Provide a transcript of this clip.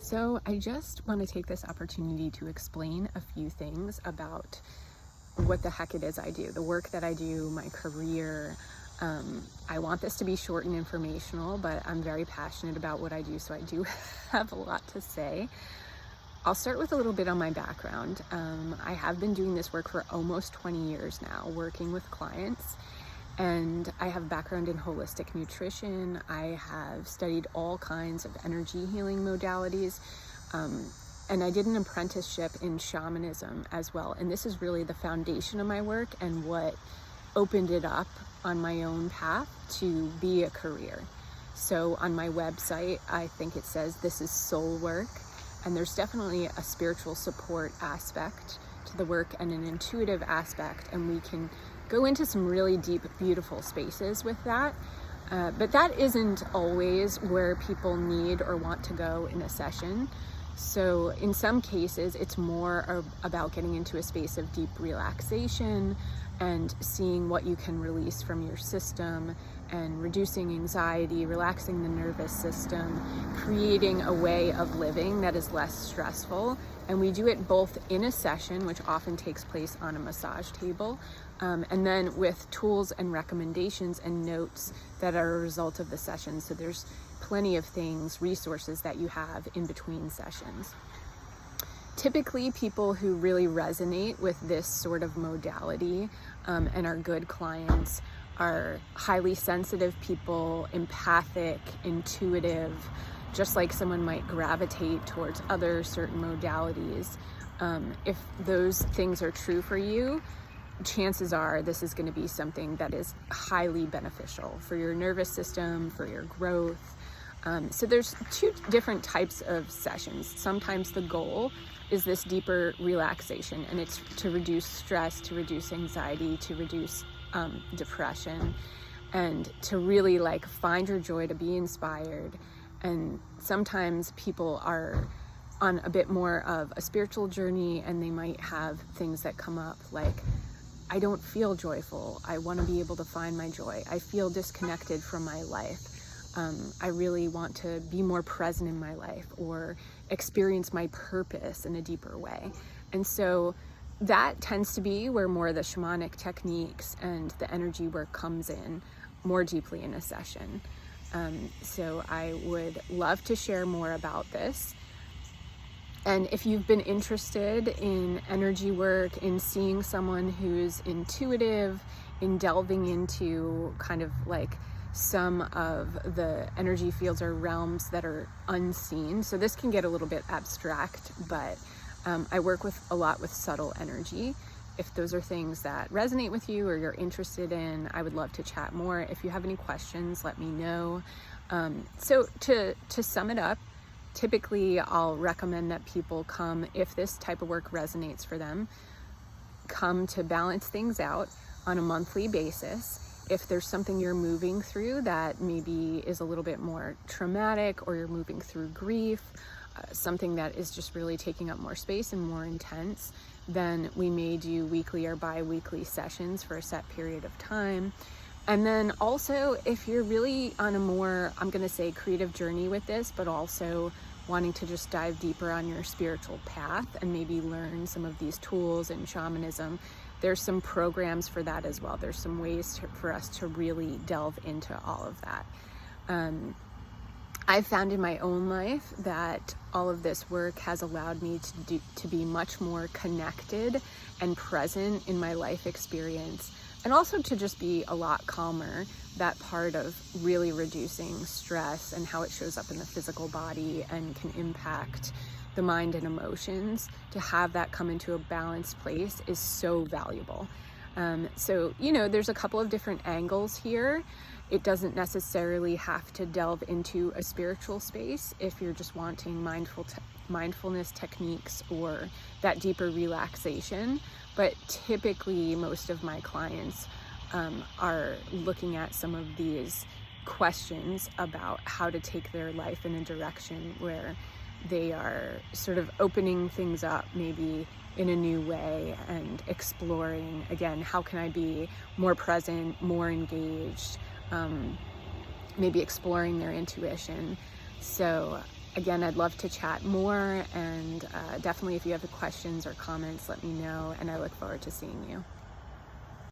So I just want to take this opportunity to explain a few things about what the heck it is I do, the work that I do, my career. I want this to be short and informational, but I'm very passionate about what I do, so I do have a lot to say. I'll start with a little bit on my background. I have been doing this work for almost 20 years now, working with clients, and I have a background in holistic nutrition. I have studied all kinds of energy healing modalities, and I did an apprenticeship in shamanism as well. And this is really the foundation of my work and what opened it up on my own path to be a career. So on my website, I think it says this is soul work, and there's definitely a spiritual support aspect to the work and an intuitive aspect, and we can go into some really deep, beautiful spaces with that. But that isn't always where people need or want to go in a session. So in some cases, it's more about getting into a space of deep relaxation and seeing what you can release from your system and reducing anxiety, relaxing the nervous system, creating a way of living that is less stressful. And we do it both in a session, which often takes place on a massage table, and then with tools and recommendations and notes that are a result of the session. So there's plenty of things, resources that you have in between sessions. Typically, people who really resonate with this sort of modality and are good clients are highly sensitive people, empathic, intuitive, just like someone might gravitate towards other certain modalities. If those things are true for you, chances are this is going to be something that is highly beneficial for your nervous system, for your growth. So there's two different types of sessions. Sometimes the goal is this deeper relaxation, and it's to reduce stress, to reduce anxiety, to reduce depression, and to really find your joy, to be inspired. And sometimes people are on a bit more of a spiritual journey, and they might have things that come up like, I don't feel joyful. I want to be able to find my joy. I feel disconnected from my life. I really want to be more present in my life or experience my purpose in a deeper way. And so that tends to be where more of the shamanic techniques and the energy work comes in more deeply in a session. So I would love to share more about this. And if you've been interested in energy work, in seeing someone who's intuitive, in delving into kind of some of the energy fields or realms that are unseen. So this can get a little bit abstract, but I work a lot with subtle energy. If those are things that resonate with you or you're interested in, I would love to chat more. If you have any questions, let me know. So to sum it up, typically I'll recommend that people come, if this type of work resonates for them, come to balance things out on a monthly basis. If there's something you're moving through that maybe is a little bit more traumatic, or you're moving through grief, something that is just really taking up more space and more intense, then we may do weekly or bi-weekly sessions for a set period of time. And then also, if you're really on a more, I'm going to say, creative journey with this, but also wanting to just dive deeper on your spiritual path and maybe learn some of these tools and shamanism, there's some programs for that as well. There's some ways for us to really delve into all of that. I've found in my own life that all of this work has allowed me to be much more connected and present in my life experience, and also to just be a lot calmer. That part of really reducing stress and how it shows up in the physical body and can impact the mind and emotions, to have that come into a balanced place is so valuable. So, there's a couple of different angles here. It doesn't necessarily have to delve into a spiritual space if you're just wanting mindfulness techniques or that deeper relaxation. But typically, most of my clients are looking at some of these questions about how to take their life in a direction where they are sort of opening things up maybe in a new way and exploring, again, how can I be more present, more engaged, maybe exploring their intuition. So Again, I'd love to chat more, and definitely if you have questions or comments, let me know, and I look forward to seeing you.